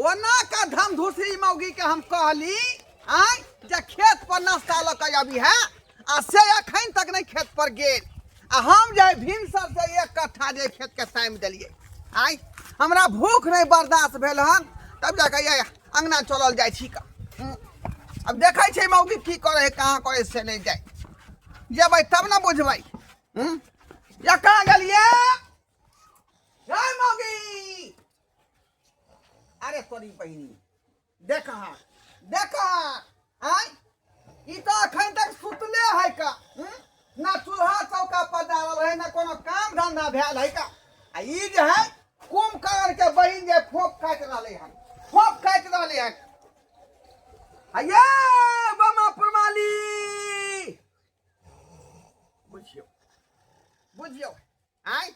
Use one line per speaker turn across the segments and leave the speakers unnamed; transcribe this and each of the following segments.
ओना का धम धूसरी मौगी के हम कहली आय जे खेत पर नाश्ता लऽ के अभी है आ से अखन तक नहीं खेत पर गेल आ हम जे भिनसर से 1 कट्ठा जे खेत के टाइम देलिए आय हमरा भूख नहीं बर्दाश्त भेल हन तब जाके ये अंगना चलल जाइ छी का अब देखै छै मौगी की करे है कहाँ करे से नहीं जाए जेबै तब ना बुझबै या कहाँ गेलिए हे मौगी अरे तोरी बहिनी देखा आय ई तो अखन तक सुतले है का ना चूल्हा चौका पर डालल है ना कोनो काम धंधा भेल है का आ ई जे है कुंभकर्ण के बहिन जे फोक काट रहले है अये बमा पुरमाली बुझियो आय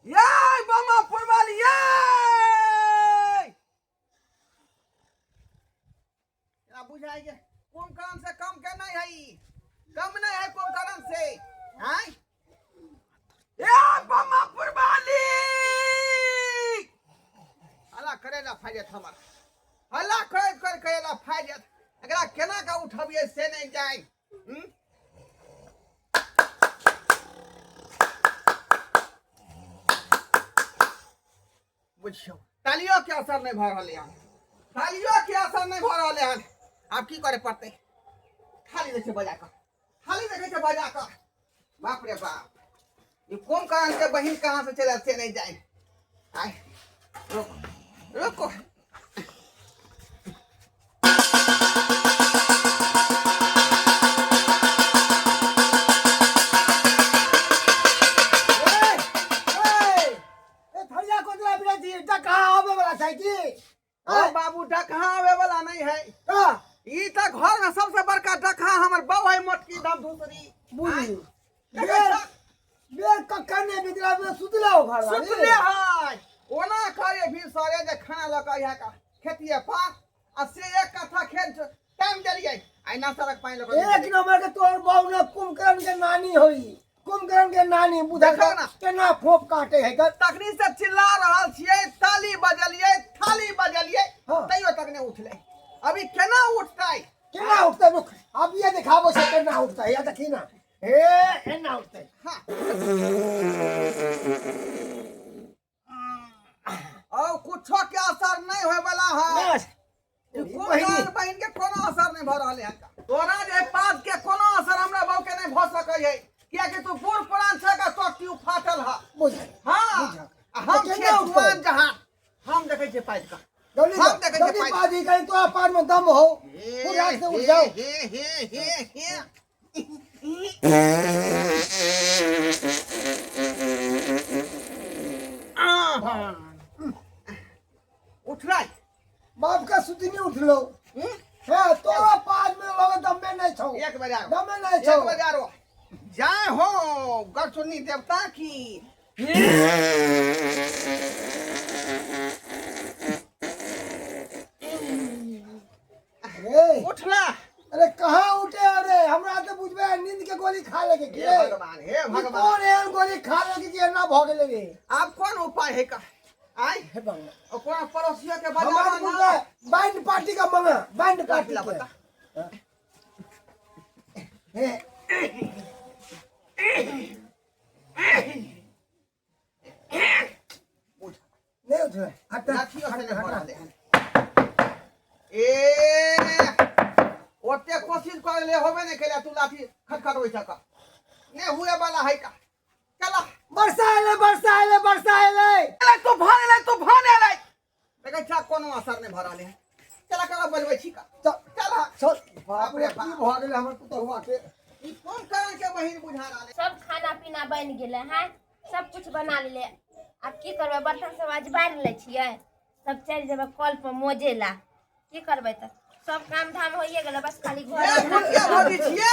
ये बमा पुरमाली ये बुझाई के कुंभकर्ण से कम के नहीं है कम नहीं है कुंभकर्ण से हैं ए बमा पुरमाली हला करेला फायदे हमर हला कर करेला फायदे एकरा केना का उठबिए से नहीं जाए बुझियो तालियों के असर नहीं भ रहले हन तालियों के असर नहीं भ रहले हन आप की करे पड़ते खाली देखे बजा कर बाप रे बाप ये कौन कारण के बहिन कहाँ से चले से नहीं जाए आए रुको बाबू डकहा आवे वाला नहीं है ई त घर में सबसे बड़का डकहा हमर बहू है मोटकी दम दूसरी बुझी बेर कखने बिदरा में सुतले हो घर सुतले है ओना करे भी सारे जे खाना लगा है का खेतिए पास आ से 1 कट्ठा खेत टाइम देलिए आई ना सड़क पानी लगा 1 नंबर के तोर बहू ने कुंभकर्ण के नानी होई कुंभकर्ण के नानी बुझा केना फोप काटे है तखनी से चिल्ला रहल छिए ताली बजलिए थाली बजलिए तैयो तक नहीं उठले अभी केना उठते रुक अब ये दिखाबो से केना उठता है या देखी ना एना उठते हां और कुछो के असर नहीं होय वाला है बहिन के कोनो असर नहीं भ रहले है तोरा जे पाद के कोनो असर हमरा बहू के नहीं भ सकै है किया कि तू बूढ़ पुरान से का तो ट्यूब फाटल है बुझ हां हम खेतवान जहां हम देखे छे पाद का हम देखे छे पाद ही कहीं तो पाद में दम हो पूरा से उठ जाओ उठ रहा बाप का सुती नहीं उठ लो है तो पाद में लोग दम में नहीं छो 1 बजे दम में नहीं छो 1 बजे रो जाए हो गढ़चुन्नी देवता की उठला अरे कहाँ उठे अरे हमरा तो बुझबे नींद के गोली खा लेके हे भगवान कौन एहन गोली खा लेके कि ना भ गेले रे आप कौन उपाय है का आय हे भगवान और कौन पड़ोसियों के बजावा ना बैंड पार्टी का मंगा बैंड पार्टी ला बता नहीं उठ रहा हटा ओते कोशिश कर ले होबे नहीं केला तू लाठी खटखट होई छका ने हुए वाला है का चला बरसा ले तूफान ले देखै छा कोनो असर नहीं भरा ले चला कला बलबै छी का चला चल बाप रे की भ गेले हमर पुतहुआ के ई कौन कारण के बहिन बुझा रहले
सब खाना पीना बन गेले हैं सब कुछ बना लेले अब की करबे बर्तन सब आज बार ले छिए सब चल जेबे कल पर मोजेला की करबे त सब काम धाम होइए गेले बस खाली घर
भुटिया भौजी छिए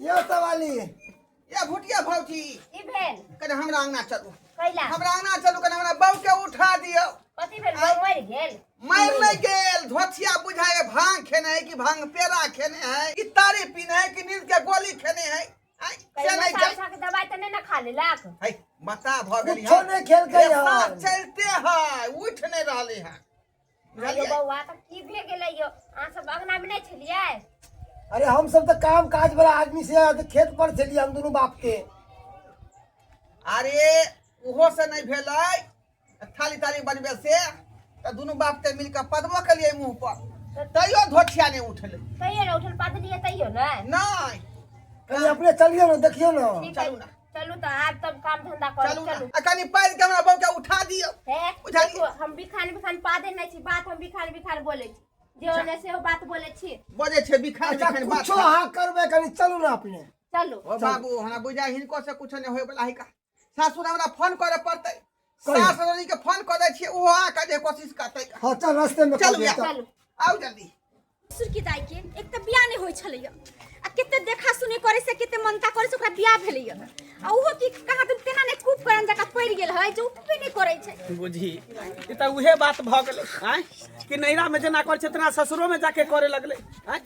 ये सवाली ये भुटिया भौजी
ई भेल
कने हमरा अंगना चलू
कैला
हमरा अंगना चलू कने हमरा बहू के उठा दियो
कथि भेल बहू मर गेल
मर नहीं गेल धोतिया बुझाए भांग खेने है कि भांग पेड़ा खेने है कि तारी पीने है कि नींद के गोली खेने है
के दवाई त नहीं ना खा लेलक
है बता भ गेली
कुछो नहीं खेल के यार
चलते है उठ नहीं रहले है
आयो बौआ त की भे गेलै यो अहाँ सब अंगना में नहीं छलियै
अरे हम सब तो काम काज वाला आदमी से खेत पर चलिए हम दोनों बाप के।
अरे ओहो से नहीं भेलै थाली थाली बनबे से त दुनू बाप के मिल के पदबो के लिए मुंह पर तैयो धोछिया नहीं उठले
तैयो न उठल पात दिए तैयो न
नहीं
कहीं अपने चलिए ना देखियो ना।
चलू ना
चलू तो आज तब काम धंधा कर
चलू
चलू
ना कनी पैर के हमरा बहू के उठा दियो
हे
बुझलियै?
देखो, हम बिखान पादे नहीं छी बात हम बिखान बोले छी जे ओने से वो बात बोले छी
बजे छे बिखार
अच्छा
बिखार बात
कुछो हाँ करबे कहीं चलू ना अपने।
चलू
ओ बाबू हमरा बुझा हिनको से कुछ नहीं होय वाला है का सासुर हमरा फोन करे पड़तै
कहियो।
सासुर के फोन कर दै छी ओहो आ के जे कोशिश करतै
हाँ चल रास्ते में
चलू
कर
या
देता।
चलू
आओ जल्दी
सुरकी दाई के एक त बियाह नहीं होय छलैया आ केते देखा सुनी करे से केते मनता करे से ओकरा बियाह भेलैया आ ओहो की कहाँ तुम तेना ने खूब करन जका पड़ गेल है जो उठबे नहीं करे छै।
बुझी ई त उहे बात भ गेलै आय कि नैरा में जेना कर छै तेना ससुरो में जाके करे लगले आय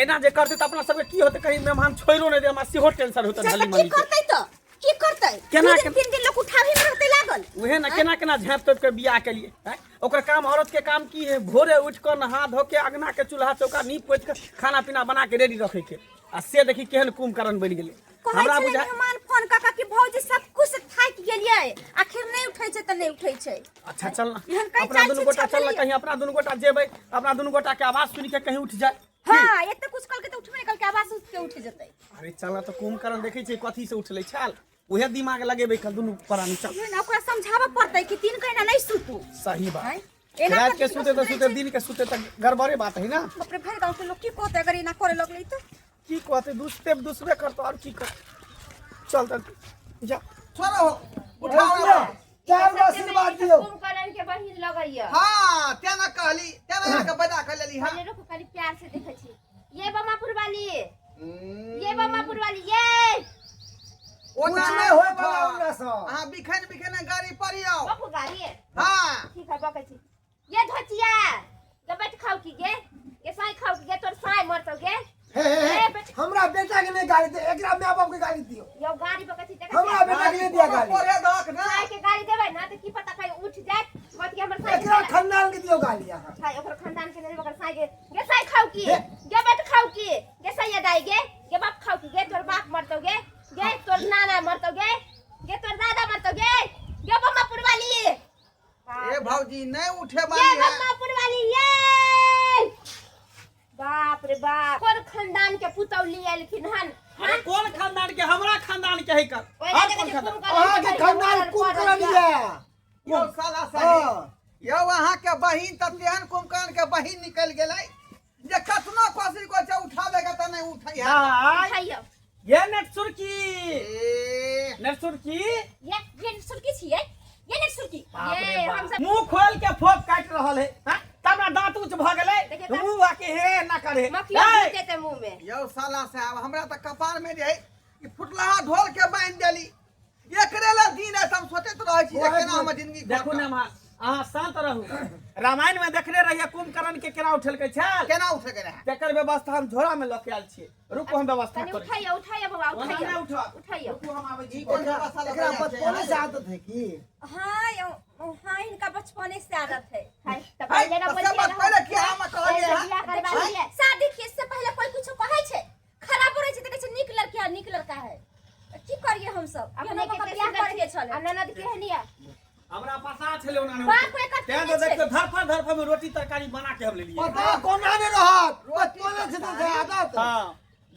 एना जे करते त अपना सबके की होते कहीं मेहमान छोइरो नहीं दे हमरा सेहो टेंशन होते
अच्छा
भली
की
मनी के
करतै त की करतै
केना
दू दिन तीन दिन लोग उठावी में रहते लागल
उहे ना केना केना झाँप तोप के बियाह के लिए आय ओकर काम औरत के काम की है भोरे उठ कर नहा धो के अगना के चूल्हा चौका नीप पोछ के खाना पीना बना के रेडी रखे के आ से देखी केहन कुंभकर्ण बन गेलै
कहै
हमरा
छलै
बुझा
मेहमान फोन काका की भौजी सब कुछ थाक गेलियै आखिर नहीं उठै छै त नहीं उठै छै।
अच्छा चल ना
एहन कहीं
अपना
चाल
दुनू
छै
गोटा चल
छपलियै।
कहीं अपना दुनू गोटा जेबै अपना दुनू गोटा के आवाज सुन के कहीं उठ जाए
हां एते कुछ कल के त उठबे नहीं कल के आवाज उठ के उठ जतै।
अरे चल तो कुंभकर्ण देखे छै कथी से उठले छाल उहे दिमाग लगेबै कल दुनू प्राणी चल
ये ना ओकरा समझाबे पड़तै कि तीन कहिना नहीं सुतू।
सही बात
हैं? एना
रात के
कथी
सुते तो
सुतै
सुते
छै?
दिन के सुते तक गड़बड़े बात है ना
बाप रे भाई गांव के लोग की कहते अगर इना करे लगलै त
की कहते दूसरे दूसरे करतो और की कर चल तक जा
छोड़ो उठाओ ना
चार गो आशीर्वाद दियो।
कुंभकर्ण के बहिन लगैया
हां तेना कहली तेना के बजा के लेली हां
पहले रुको खाली प्यार से देखै छी ये बमापुर वाली ये बमापुर वाली ये
कुछ नहीं होय वाला हमरा से।
हां बिखन बिखन गाड़ी पर आओ
बापू गाड़ी है
हां
ठीक है बकै छी ये धोतिया के बैठ खाओ की गे ये साई खाओ की गे तोर साई मरतो गे
हे हमरा बेटा के नहीं गाड़ी दे एकरा मां बाप के गाड़ी दियो।
यो गाड़ी बकै छी
हमरा बेटा के नहीं दिया गाड़ी।
परे दक ना
साई के गाड़ी देबै ना त की पता कहीं उठ जाए मत के हमर साई
एकरा खानदान के दियो गाड़ी यहाँ।
साई ओकर खानदान के नहीं ओकर साई गे साई खाओ की गे बैठ खाओ की गे साई दाई गे बाप खाओ की गे तोर बाप मरतो गे तोर नाना मरतो गे तोर दादा मरतो गे बमापुर वाली
ए भौजी नहीं उठे
ये
वाली है
बम्मापुर वाली ये बाप रे बाप कौन खानदान के पुतौली आलखिन हन
अरे कौन खानदान के हमरा खानदान के है कर
ओए
और
देखे
कौन खानदान
अहाँ के खानदान कुंभकर्ण ये।
यो साला सही
हाँ।
यो वहां के बहिन त तेहन कुंभकर्ण के बहिन निकल गेलै जे कतनो कोशिश को छै उठावे के त नहीं उठै है
हाय
खाइयो
ये नेटसुरकी
ए
नेटसुरकी
ये सुरकी छियै ये नहीं सुरकी
बाप रे
ये
बाप।
हम सब
मुंह खोल के फोक काट रहल है हां तबरा दांत ऊंच भ गेलै
देखिए त-
मुंह आके हे ना करे
मक्खिया
ए,
घुस जेतै मुंह में
यो साला साहब हमरा त कपार में जे कि फुटलाहा ढोल के बांध देली एकरे ला दिन है हम सोचैत रहै छी जे केना हम जिंदगी
देखू ने मां अहाँ शांत रहू रामायण में देखने रहिए कुंभकर्ण के केना उठल के छल
केना उठे के रहे
तेकर व्यवस्था हम झोरा में लके आयल छियै रुको हम व्यवस्था
तनी
करै
उठाइयो बाबा
ओना
उठाइयो
नहीं उठा
उठाइयो
रुको हम आबै छी
एकरा बचपन से आदत है की।
हाँ इनका बचपने से आदत है।
खाई त पहले ना बोलिए
सब पहले क्या हम कहलिए
बियाह करवा लिए
शादी के से पहले कोई कुछ कहै छै खराब रहे छै त कहै छै नीक लड़का है की करिए हम सब
अपने के बियाह करिए छले ननद के हनिया
हमरा पता छले ओना नहीं
बाप रे कत
तें तो देखो धरफर में रोटी तरकारी बना के हम ले लिए
पता कोना ने रहत बचपन से तो आदत।
हां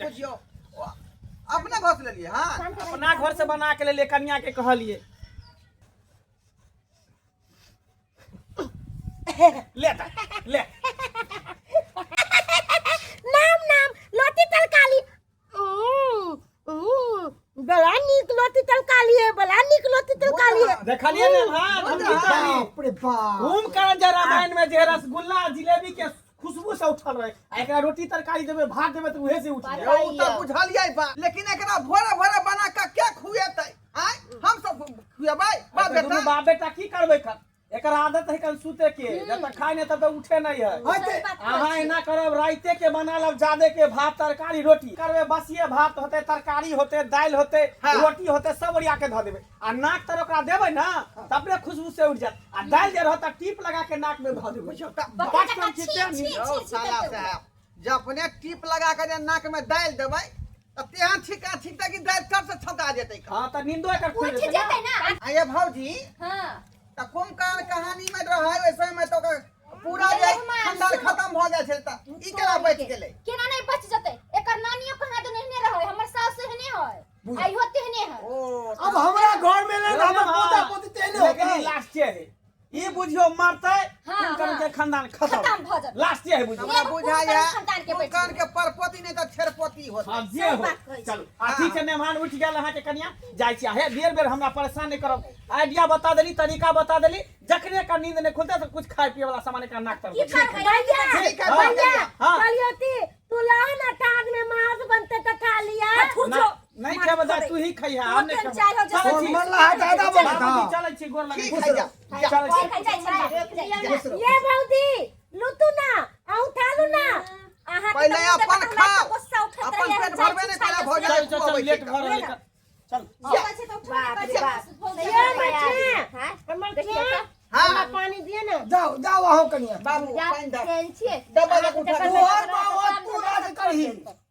बुझियो अपने घर से लेलिए हां
अपना घर से बना के ले ले कन्या के कहलिए ले ता ले
नाम लोटी तरकारी बड़ा नीक लोटी तरकारी है बड़ा नीक लोटी तरकारी है।
देखलिए ने हां हम की कहली
बाप रे बाप।
कुंभकर्ण जे रामायण में जे रसगुल्ला जिलेबी के खुशबू से उठल रहे आ एकरा रोटी तरकारी देबे भात देबे त उहे से उठ जाए
ओ त बुझलियै बा लेकिन एकरा भोरे भोरे बना के क्या खुएतै आय हम सब खुएबै बाप
दुनू
बेटा
बाप बेटा की करबै खन एकर आदत है कल सूते के जब तक खाए नहीं तब तक उठे नहीं है
हटे
अहाँ एना करब राइते के बना लब जादे के भात तरकारी रोटी करबे बसिए भात होते तरकारी होते दाल होते
हाँ।
रोटी होते सब ओरिया के धो देबे आ नाक तर ओकरा देबे ना तबे खुशबू से उठ जात आ दाल जे रहता टीप लगा के नाक में धो देबे पाँच कम चिट्टे नहीं
ओ साला साहब जब अपने टीप लगा के जे नाक में डाल देबै त तेहन छिका छिकता कि दाल तर से छौका जेतै
हां त नींदो एकर खुल
उठ
जेतै
जेतै ना
आये भौजी
हां
त कुंभकर्ण कहानी में रहे वैसे में तो पूरा जे खंडर खत्म भ जाय छै त ई केना बच गेलै
केना नहीं बच जते एकर नानियो कहां तो नहीं रहे हमर सास सेहने है आई होते हने है
ओ
अब हमरा घर में ना हमर पोता पोती तेने
लेकिन
होता
लास्ट है ई बुझियो मरतै
हाँ,
कुंभकर्ण
हाँ।
के खानदान
खत्म
खत्म
भ जात
लास्ट है बुझियो
हमरा बुझाया
खानदान के बेटी।
कुंभकर्ण के परपोती नहीं त छेरपोती होत
हां जे हो
बात कहै छी।
चलू आ ठीक है मेहमान उठ गेल अहाँ के कन्या जाय छी हे बेर बेर हमरा परेशान नहीं करब आइडिया बता देली तरीका बता देली जखने का नींद नहीं खुलते तो कुछ खाए पिए वाला सामान का नाक तर
की करबै
ठीक है
हाँ।
भैया
हां
कलियोती तू लाना टांग में मांस बनते त खा लिया
नहीं के बता तू ही खइहा हम नहीं
चाय हो जा।
चल छी
मन लहा ज्यादा बोलता
बाबूजी चलै छी गोर लगे
ठीक है जा
चल छी
खाइ जाय छै
ये भौजी लुतू ना आउ थालू ना
अहाँ
पहले अपन खाओ अपन पेट भरबे नहीं करा भौजी
चल चल चल लेट भर रही चल
बाप रे बाप
ये बच्चे हमर
देखिए
के
हाँ।
हमरा पानी दिए ना
जाओ जाओ आओ कनिया
बाबू
जा
पानी दे
चैन छिए
डबल उठा
तू और बाबा तू राज करही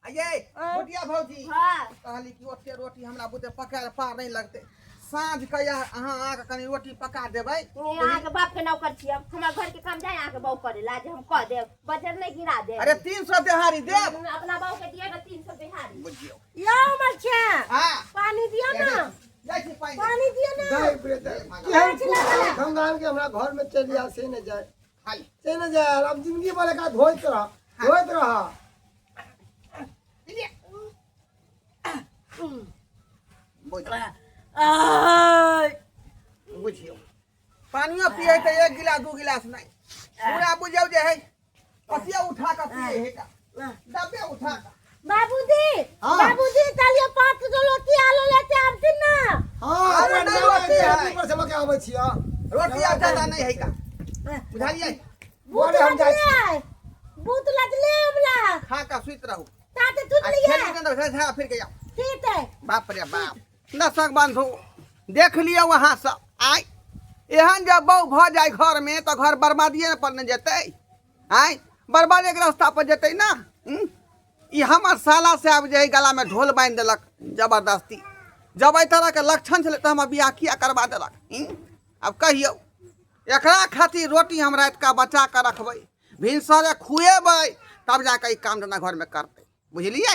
आये बुटिया भौजी
हां
कहली कि ओते रोटी हमरा बुते पकाए पार नहीं लगते साँझ के अहाँ आके कनी रोटी पका देबै
यहाँ के बाप के नौकर छी हम हमरा घर के काम जाए यहाँ के बहू करे ला जे हम कह देब बजर नहीं गिरा दे
अरे 300 देहारी देब
अपना बहू के दिएगा 300 बिहारी
बुझियो
यो बच्चे
हां
पानी दियो ना
जाय छी पानी
पानी दियो ना
जाए बेटा केहन कुल खानदान के हमरा घर में चली आ से न जाए
खाली
से न जाए अब जिंदगी भर का धोइत रहा
बुझियो पानियो पिए त 1 गिलास 2 गिलास नहीं पूरा बुझियो जे है पतिया उठा के पिए है का डब्बे उठा के
बाबूजी
हाँ।
बाबूजी चलिए 5 किलो रोटी आलू लेते आबती ना
हां
अरे
अपन
नहीं
दवा
रोटी
के
है।
ऊपर से लगे आबै छिया
रोटी आ ज्यादा नहीं है का बुझालिए
भूत
बोले हम जाय छी
लगले भूत लगले हमरा
खा के सुत रहू
ताते तुत
आ
लिया
खेली के अंदर झा फिर के जाओ
ठीक है
बाप रे बाप दशक बंधु देख लियो वहां से आय एहन जब बहू भ जाए घर में तो घर बर्बादिए पर न जेतै आय बर्बादे के रास्ता पर जेतै ना ई हमर साला से आब जे गला में ढोल बांध देलक जबरदस्ती जब एहि तरह के लक्षण छलै तो हम बियाह किया करवा देलक अब कहियो एकरा खातिर रोटी हम रात का बचा कर रखबै भिनसरे खुएबै तब जाके ई काम धंधा घर में करतै बुझलियै